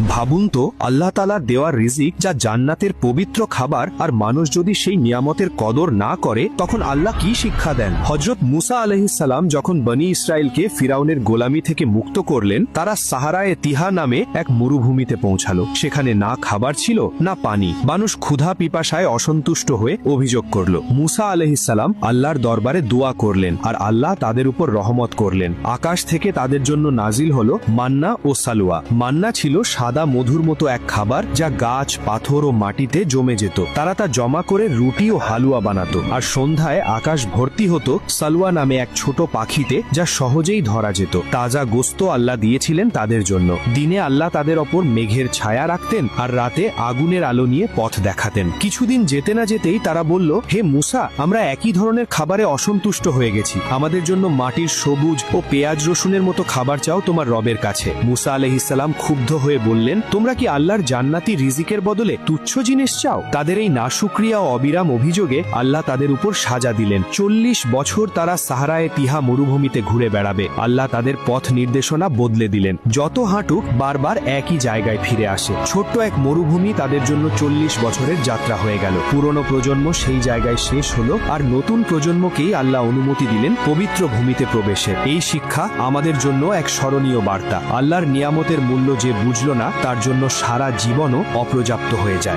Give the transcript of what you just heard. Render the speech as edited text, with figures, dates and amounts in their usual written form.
ভাবুন তো, আল্লাহ তাআলার দেওয়া রিজিক যা জান্নাতের পবিত্র খাবার, আর মানুষ যদি সেই নিয়ামতের কদর না করে তখন আল্লাহ কি শিক্ষা দেন। হযরত মুসা আলাইহিস সালাম যখন বনি ইসরায়েলকে ফিরাউনের গোলামি থেকে মুক্ত করলেন, তারা সাহারায়ে তিহা নামে এক মরুভূমিতে পৌঁছালো। সেখানে না খাবার ছিল না পানি। মানুষ ক্ষুধা পিপাসায় অসন্তুষ্ট হয়ে অভিযোগ করল। মুসা আলাইহিস সালাম আল্লাহর দরবারে দোয়া করলেন, আর আল্লাহ তাদের উপর রহমত করলেন। আকাশ থেকে তাদের জন্য নাজিল হলো মান্না ও সালওয়া। মান্না ছিল সাদা মধুর মতো এক খাবার, যা গাছ, পাথর ও মাটিতে জমে যেত। তারা তা জমা করে রুটি ও হালুয়া বানাতো। আর সন্ধ্যায় আকাশ ভর্তি হতো সালওয়া নামে এক ছোট পাখিতে, যা সহজেই ধরা যেত। তাজা গোস্ত আল্লাহ দিয়েছিলেন তাদের জন্য। দিনে আল্লাহ তাদের ওপর মেঘের ছায়া রাখতেন, আর রাতে আগুনের আলো নিয়ে পথ দেখাতেন। কিছুদিন যেতে না যেতেই তারা বলল, হে মুসা, আমরা একই ধরনের খাবারে অসন্তুষ্ট হয়ে গেছি। আমাদের জন্য মাটির সবুজ ও পেঁয়াজ রসুনের মতো খাবার চাও তোমার রবের কাছে। মুসা আলাইহিস সালাম ক্ষুব্ধ হয়ে বললেন, তোমরা কি আল্লাহর জান্নাতি রিজিকের বদলে তুচ্ছ জিনিস চাও? তাদের এই নাশুকরিয়া ও অবিরাম অভিযোগে আল্লাহ তাদের উপর সাজা দিলেন। 40 বছর তারা সাহারায়ে তিহা মরুভূমিতে ঘুরে বেড়াবে। আল্লাহ তাদের পথ নির্দেশনা বদলে দিলেন। যত হাঁটুক বারবার একই জায়গায় ফিরে আসে। ছোট্ট এক মরুভূমি তাদের জন্য 40 বছরের যাত্রা হয়ে গেল। পুরনো প্রজন্ম সেই জায়গায় শেষ হলো, আর নতুন প্রজন্মকেই আল্লাহ অনুমতি দিলেন পবিত্র ভূমিতে প্রবেশের। এই শিক্ষা আমাদের জন্য এক স্মরণীয় বার্তা। আল্লাহর নিয়ামতের মূল্য যে বুঝল না, তার জন্য সারা জীবনও অপর্যাপ্ত হয়ে যায়।